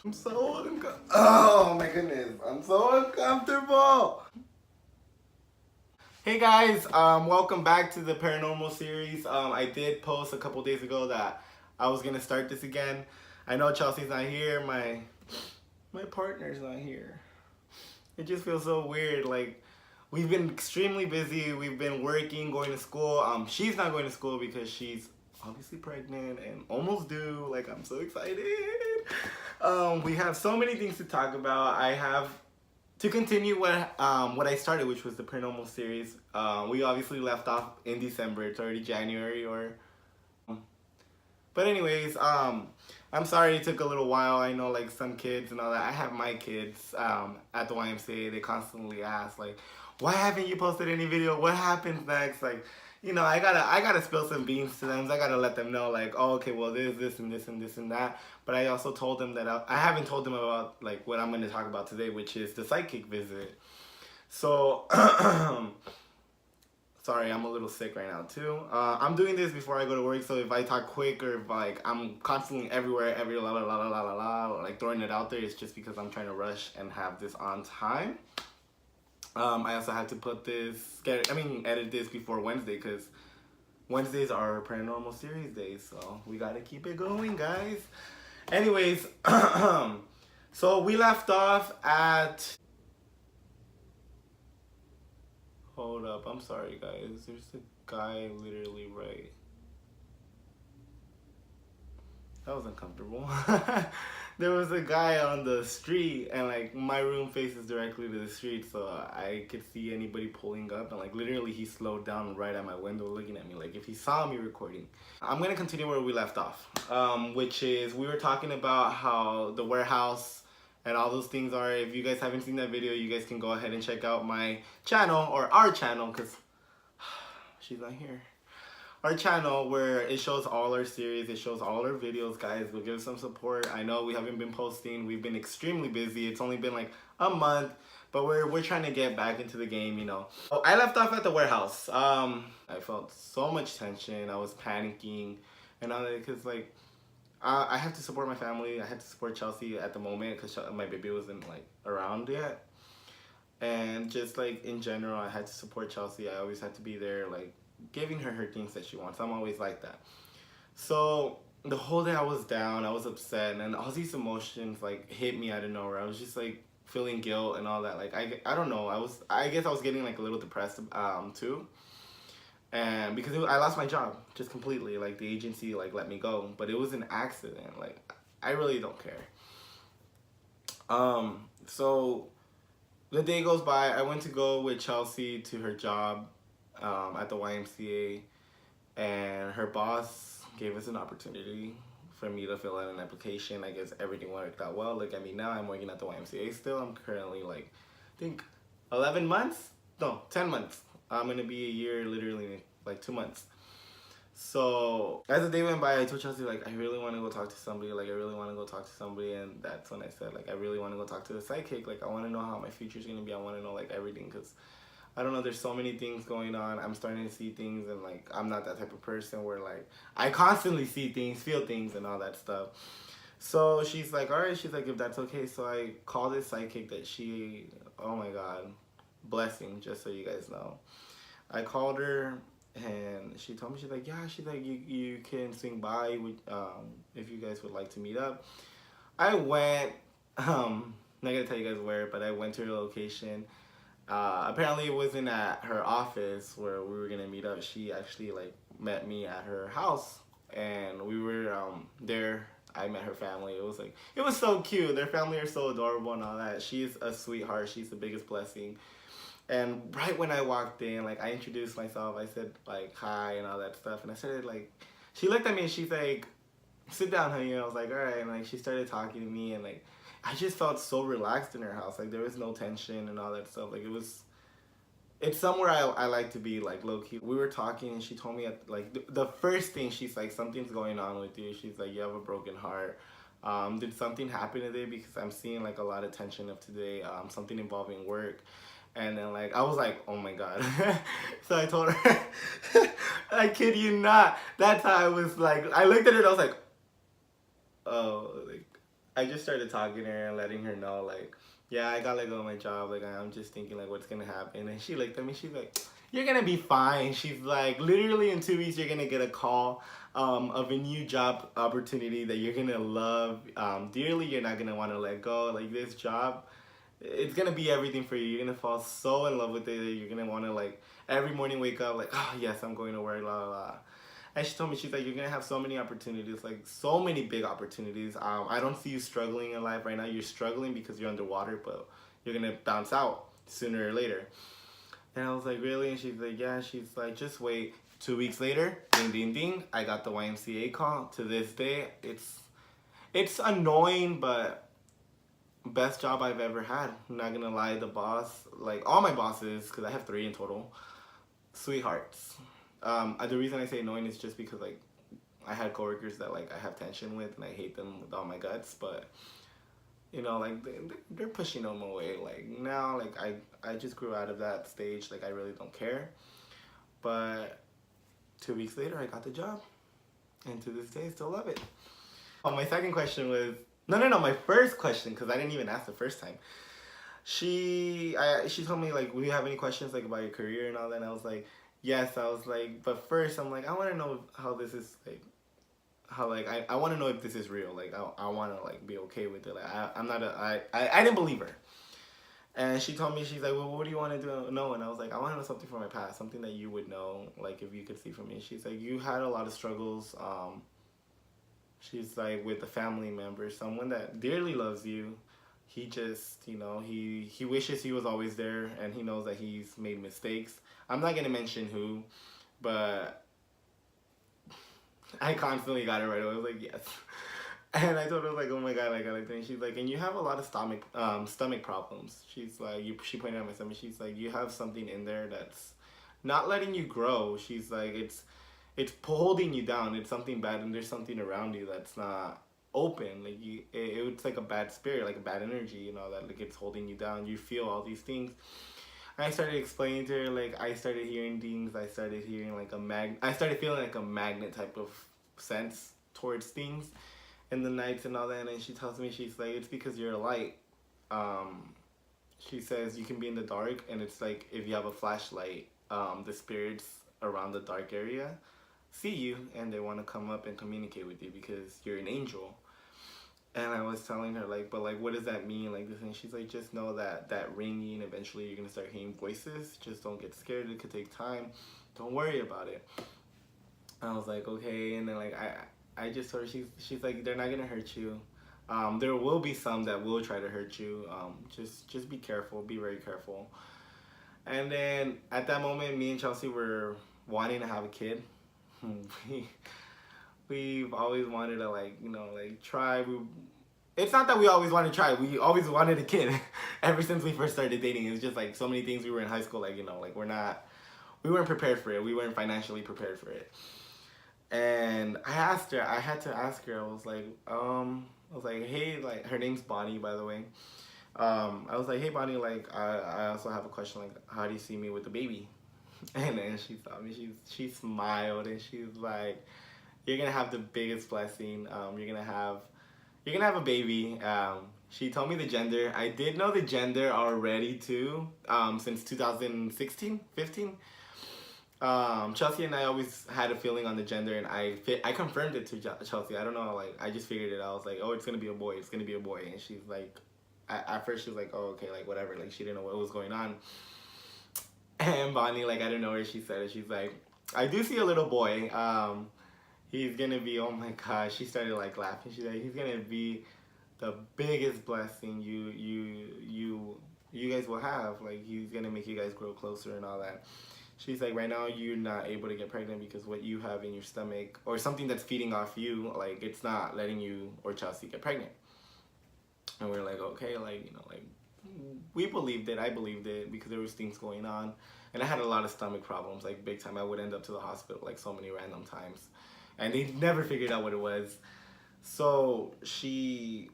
I'm so oh my goodness, I'm so uncomfortable. Hey guys, welcome back to the Paranormal series. I did post a couple days ago that I was gonna start this again. I know Chelsea's not here, my partner's not here. It just feels so weird. Like we've been extremely busy. We've been working, going to school. She's not going to school because she's obviously pregnant and almost due. Like I'm so excited. We have so many things to talk about. I have to continue what I started, which was the paranormal series. We obviously left off in December. It's already January, or but anyways, I'm sorry it took a little while. I know like some kids and all that. I have my kids at the YMCA. They constantly ask like, why haven't you posted any video? What happens next? Like, I gotta spill some beans to them. So I gotta let them know like, oh, okay, well there's this and this and this and that. But I also told them that I haven't told them about like what I'm gonna talk about today, which is the psychic visit. So sorry, I'm a little sick right now too. I'm doing this before I go to work, so if I talk quick or if like I'm constantly everywhere, every la la la la la la la, like throwing it out there, it's just because I'm trying to rush and have this on time. I also had to edit this before Wednesday because Wednesdays are paranormal series days, so we gotta keep it going, guys. Anyways, so we left off at. Hold up, I'm sorry, guys. There's a guy literally right. That was uncomfortable. There was a guy on the street, and like my room faces directly to the street, so I could see anybody pulling up, and like literally he slowed down right at my window looking at me like if he saw me recording. I'm gonna continue where we left off, which is we were talking about how the warehouse and all those things are. If you guys haven't seen that video, you guys can go ahead and check out my channel or our channel because she's not here, our channel where it shows all our series, it shows all our videos, guys. We'll give some support. I know we haven't been posting. We've been extremely busy. It's only been like a month, but we're trying to get back into the game, you know. So I left off at the warehouse. I felt so much tension. I was panicking and all that because like I have to support my family. I had to support Chelsea at the moment because my baby wasn't like around yet. And just like in general, I had to support Chelsea. I always had to be there, like giving her things that she wants. I'm always like that. So the whole day I was down, I was upset, and then all these emotions like hit me out of nowhere. I was just like feeling guilt and all that. Like I don't know. I guess I was getting like a little depressed too, and because I lost my job just completely. Like the agency like let me go, but it was an accident. Like I really don't care. So the day goes by. I went to go with Chelsea to her job at the YMCA, and her boss gave us an opportunity for me to fill out an application. I guess everything worked out well. Look at me now. I'm working at the YMCA still. I'm currently like, I think 11 months? No, 10 months. I'm going to be a year literally in like 2 months. So as the day went by, I told Chelsea like I really want to go talk to somebody. Like I really want to go talk to somebody, and that's when I said like I really want to go talk to the psychic. Like I want to know how my future's gonna be. I want to know like everything because I don't know. There's so many things going on. I'm starting to see things, and like I'm not that type of person where like I constantly see things, feel things, and all that stuff. So she's like, all right. She's like, if that's okay. So I called this psychic that she. Oh my God, blessing. Just so you guys know, I called her and she told me she's like, yeah. She's like, you can swing by with if you guys would like to meet up. I went. Not gonna tell you guys where, but I went to her location. Apparently it wasn't at her office where we were gonna meet up. She actually like met me at her house, and we were there. I met her family. It was so cute. Their family are so adorable and all that. She's a sweetheart. She's the biggest blessing. And right when I walked in, like I introduced myself. I said like hi and all that stuff, and I started like she looked at me and she's like, sit down, honey. And I was like, all right. And like she started talking to me, and like I just felt so relaxed in her house. Like there was no tension and all that stuff. Like it's somewhere I like to be, like low key. We were talking and she told me like the first thing she's like, something's going on with you. She's like, you have a broken heart. Did something happen today? Because I'm seeing like a lot of tension of today. Something involving work. And then like I was like, oh my God. So I told her, I kid you not. That's how I was like. I looked at it. I was like, oh, like I just started talking to her and letting her know, like, yeah, I got let go of my job. Like, I'm just thinking, like, what's gonna happen? And she looked at me. She's like, you're gonna be fine. She's like, literally in 2 weeks, you're gonna get a call of a new job opportunity that you're gonna love dearly. You're not gonna want to let go. Like, this job, it's gonna be everything for you. You're gonna fall so in love with it that you're gonna want to, like, every morning wake up like, oh yes, I'm going to work, la la la. And she told me, she's like, you're gonna have so many opportunities, like so many big opportunities. I don't see you struggling in life right now. You're struggling because you're underwater, but you're gonna bounce out sooner or later. And I was like, really? And she's like, yeah. She's like, just wait. 2 weeks later, ding ding ding, I got the YMCA call. To this day, it's annoying, but best job I've ever had. I'm not gonna lie, the boss, like all my bosses, because I have 3 in total, sweethearts. The reason I say annoying is just because, like, I had coworkers that, like, I have tension with and I hate them with all my guts, but you know, like, they're pushing them away. Like, now, like, I just grew out of that stage. Like, I really don't care. But 2 weeks later, I got the job, and to this day, I still love it. Oh, my second question was, no, my first question, because I didn't even ask the first time. She told me, like, will you have any questions, like, about your career and all that? And I was like, yes. I was like, but first, I'm like, I want to know how this is, like, how, like, I want to know if this is real. Like, I want to, like, be okay with it. Like, I'm not I didn't believe her. And she told me, she's like, well, what do you want to do? No. And I was like, I want to know something from my past, something that you would know, like, if you could see from me. She's like, you had a lot of struggles. She's like, with a family member, someone that dearly loves you. He just, you know, he wishes he was always there, and he knows that he's made mistakes. I'm not gonna mention who, but I constantly got it right away. I was like, yes. And I told her, like, oh my god, like, I like that. And she's like, and you have a lot of stomach problems. She's like, she pointed out my stomach. She's like, you have something in there that's not letting you grow. She's like, it's holding you down. It's something bad, and there's something around you that's not open. Like, it's like a bad spirit, like a bad energy, you know, that, like, it's holding you down. You feel all these things. And I started explaining to her, like, I started hearing things. I started hearing, like, I started feeling like a magnet type of sense towards things in the nights and all that. And she tells me, she's like, it's because you're a light. She says you can be in the dark, and it's like, if you have a flashlight, the spirits around the dark area see you, and they want to come up and communicate with you because you're an angel. And I was telling her, like, but, like, what does that mean, like this? And she's like, just know that ringing, eventually you're gonna start hearing voices. Just don't get scared. It could take time. Don't worry about it. I was like, okay. And then, like, I just told her, she's like, they're not gonna hurt you. There will be some that will try to hurt you. Just be careful. Be very careful. And then at that moment, me and Chelsea were wanting to have a kid. We've always wanted to, like, you know, like, try. It's not that we always wanted to try. We always wanted a kid. Ever since we first started dating, it was just like so many things. We were in high school, like, you know, like, we weren't prepared for it. We weren't financially prepared for it. And I asked her. I had to ask her. I was like, hey, like, her name's Bonnie, by the way. I was like, hey, Bonnie, like, I also have a question. Like, how do you see me with the baby? And then she saw me. She smiled, and she's like, you're gonna have the biggest blessing. You're gonna have a baby. She told me the gender. I did know the gender already too. Since 2016, 15. Chelsea and I always had a feeling on the gender, and I confirmed it to Chelsea. I don't know, like, I just figured it out. I was like, oh, it's gonna be a boy. It's gonna be a boy. And she's like, at first she was like, oh, okay, like, whatever. Like, she didn't know what was going on. And Bonnie, like, I don't know where she said it. She's like, I do see a little boy. He's gonna be, oh my gosh, she started, like, laughing. She's like, he's gonna be the biggest blessing you guys will have. Like, he's gonna make you guys grow closer and all that. She's like, right now you're not able to get pregnant because what you have in your stomach, or something that's feeding off you, like, it's not letting you or Chelsea get pregnant. And we're like, okay, like, you know, like, we believed it. I believed it because there was things going on, and I had a lot of stomach problems, like, big time. I would end up to the hospital, like, so many random times, and they never figured out what it was. So she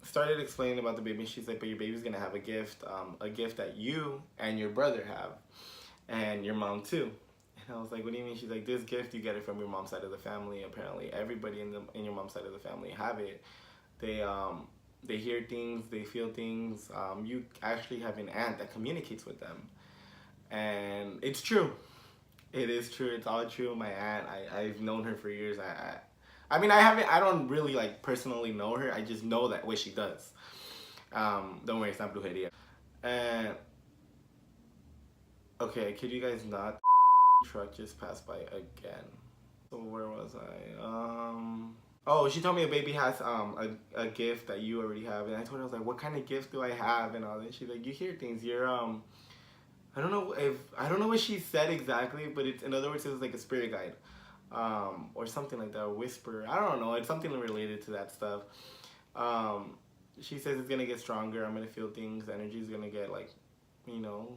started explaining about the baby. She's like, but your baby's gonna have a gift that you and your brother have, and your mom too. And I was like, what do you mean? She's like, this gift, you get it from your mom's side of the family. Apparently everybody in your mom's side of the family have it. They hear things, they feel things. You actually have an aunt that communicates with them, and it's true. It is true. It's all true. My aunt, I've known her for years. I mean, I haven't. I don't really like personally know her. I just know that what she does. Don't worry, it's not brujeria. And okay, could you guys not? Truck just passed by again. So where was I? Oh, she told me a baby has a gift that you already have, and I told her, I was like, what kind of gift do I have and all that. She's like, you hear things. You're I don't know what she said exactly, but it's in other words, it was like a spirit guide, or something like that, a whisper. I don't know. It's something related to that stuff. Um, she says it's gonna get stronger. I'm gonna feel things. The energy is gonna get like, you know,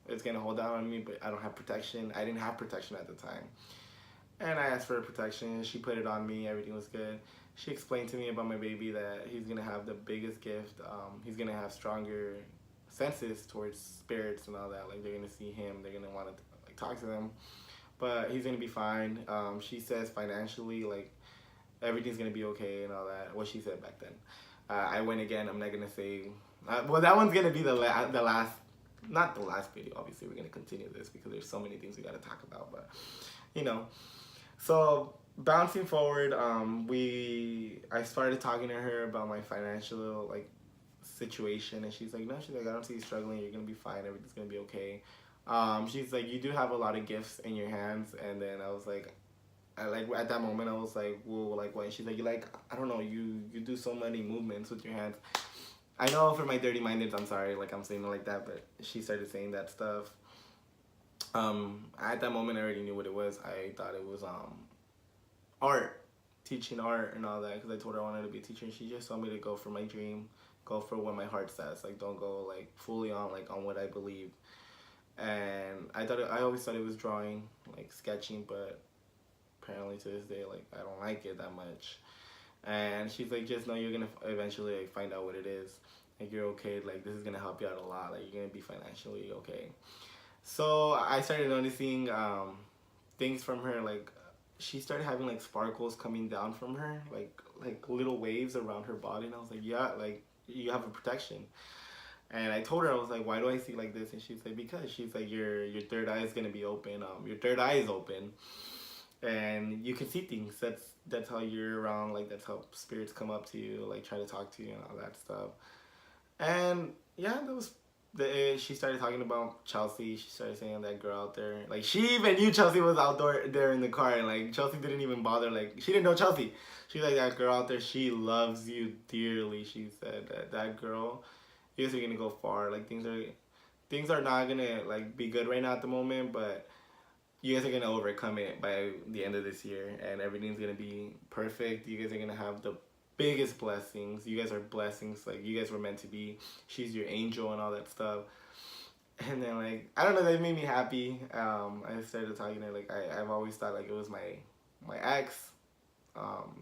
it's gonna hold down on me, but I don't have protection. I didn't have protection at the time. And I asked for protection. She put it on me. Everything was good. She explained to me about my baby that he's gonna have the biggest gift. He's gonna have stronger senses towards spirits and all that. Like they're gonna see him. They're gonna want to like talk to them. But he's gonna be fine. She says financially, like everything's gonna be okay and all that. What she said back then. I went again. I'm not gonna say. Well, that one's gonna be the last. Not the last video. Obviously, we're gonna continue this because there's so many things we gotta talk about. But you know. So bouncing forward, I started talking to her about my financial like situation, and she's like, no, she's like, I don't see you struggling. You're gonna be fine. Everything's gonna be okay. She's like, you do have a lot of gifts in your hands, and then I was like, at that moment I was like, well, like what? And she's like, you like, I don't know, you do so many movements with your hands. I know for my dirty minded, I'm sorry, like I'm saying it like that, but she started saying that stuff. At that moment I already knew what it was. I thought it was art, teaching art and all that, because I told her I wanted to be a teacher, and she just told me to go for my dream, go for what my heart says, like don't go like fully on like on what I believe. And I always thought it was drawing, like sketching, but apparently to this day, like I don't like it that much. And she's like, just know you're gonna eventually like find out what it is. Like you're okay. Like this is gonna help you out a lot. Like you're gonna be financially okay. So I started noticing things from her. Like she started having like sparkles coming down from her, like little waves around her body. And I was like, yeah, like you have a protection. And I told her, I was like, why do I see like this? And she's like, because she's like, your third eye is gonna be open. Your third eye is open, and you can see things. That's how you're around. Like that's how spirits come up to you, like try to talk to you and all that stuff. And yeah, that was she started talking about Chelsea. She started saying that girl out there. Like she even knew Chelsea was out there in the car, and like Chelsea didn't even bother. Like she didn't know Chelsea. She's like, that girl out there, she loves you dearly. She said that girl, you guys are gonna go far. Like things are not gonna like be good right now at the moment, but you guys are gonna overcome it by the end of this year, and everything's gonna be perfect. You guys are gonna have the biggest blessings. You guys are blessings. Like you guys were meant to be. She's your angel and all that stuff. And then like I don't know, that made me happy. I started talking to her. Like I've always thought like it was my ex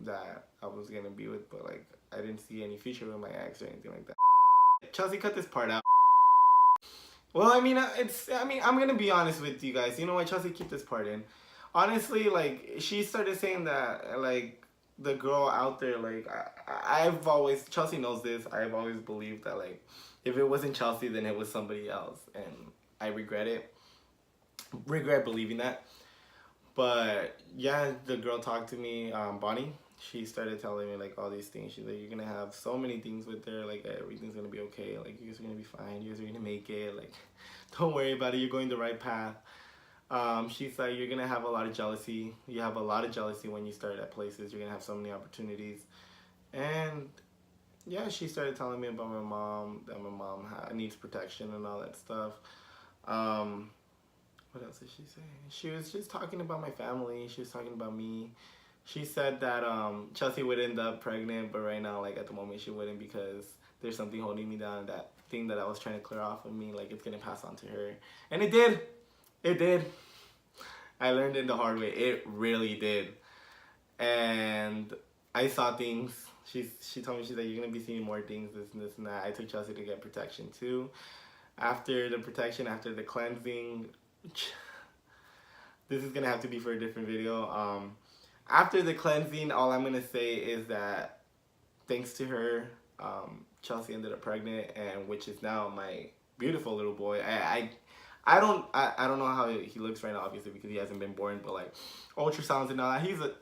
that I was gonna be with, but like I didn't see any future with my ex or anything like that. Chelsea, cut this part out. Well, I mean, I'm gonna be honest with you guys. You know what, Chelsea, keep this part in. Honestly, like, she started saying that, like, the girl out there, like, I've always, Chelsea knows this, I've always believed that, like, if it wasn't Chelsea, then it was somebody else. And I regret it. Regret believing that. But, yeah, the girl talked to me, Bonnie. She started telling me like all these things. She's like, you're gonna have so many things with her. Like everything's gonna be okay. Like you guys are gonna be fine. You guys are gonna make it. Like, don't worry about it. You're going the right path. She's like, you're gonna have a lot of jealousy. You have a lot of jealousy when you start at places. You're gonna have so many opportunities. And yeah, she started telling me about my mom. That my mom needs protection and all that stuff. What else did she say? She was just talking about my family. She was talking about me. She said that Chelsea would end up pregnant, but right now, like at the moment, she wouldn't because there's something holding me down. That thing that I was trying to clear off of me, like it's gonna pass on to her, and it did. It did. I learned it the hard way. It really did, and I saw things. She told me, she's like, you're gonna be seeing more things, this and this and that. I took Chelsea to get protection too. After the protection, after the cleansing, this is gonna have to be for a different video. After the cleansing, all I'm gonna say is that thanks to her, Chelsea ended up pregnant, and which is now my beautiful little boy. I don't know how he looks right now, obviously, because he hasn't been born, but like ultrasounds and all that.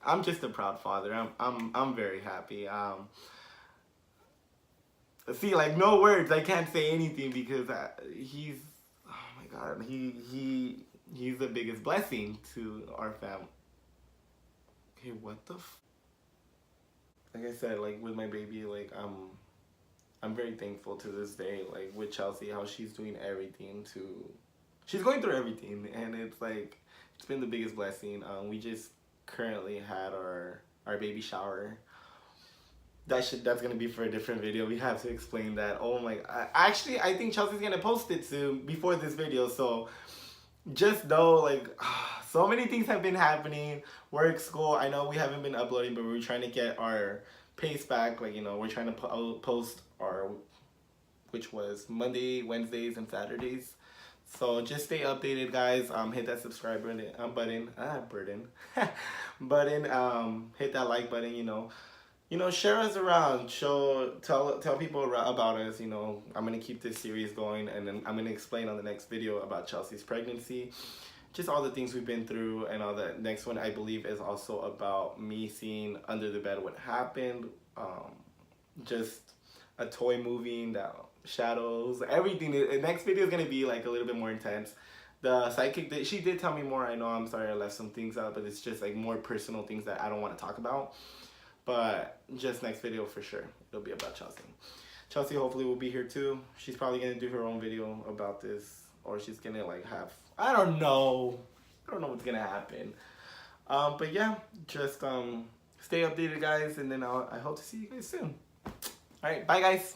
I'm just a proud father. I'm very happy. See, like no words. I can't say anything because he's, oh my God, he's the biggest blessing to our family. Okay, what the? Like I said, like with my baby, like I'm very thankful to this day. Like with Chelsea, how she's doing everything she's going through everything, and it's like it's been the biggest blessing. We just currently had our baby shower. That's gonna be for a different video. We have to explain that. Oh my! Actually, I think Chelsea's gonna post it soon before this video. So just know, like, so many things have been happening. Work, school. I know we haven't been uploading, but we're trying to get our pace back. Like, you know, we're trying to post our, which was Monday, Wednesdays, and Saturdays. So just stay updated, guys. Hit that subscribe button, button. Hit that like button. Share us around. Tell people about us. I'm gonna keep this series going, and then I'm gonna explain on the next video about Chelsea's pregnancy, just all the things we've been through, and all that. Next one I believe is also about me seeing under the bed what happened. Just a toy moving, the shadows, everything. The next video is gonna be like a little bit more intense. The psychic, she did tell me more. I know, I'm sorry I left some things out, but it's just like more personal things that I don't want to talk about. But just next video for sure, it'll be about Chelsea. Chelsea hopefully will be here too. She's probably gonna do her own video about this, or she's gonna like have, I don't know what's gonna happen. But yeah, just stay updated, guys, and then I hope to see you guys soon. All right, bye guys.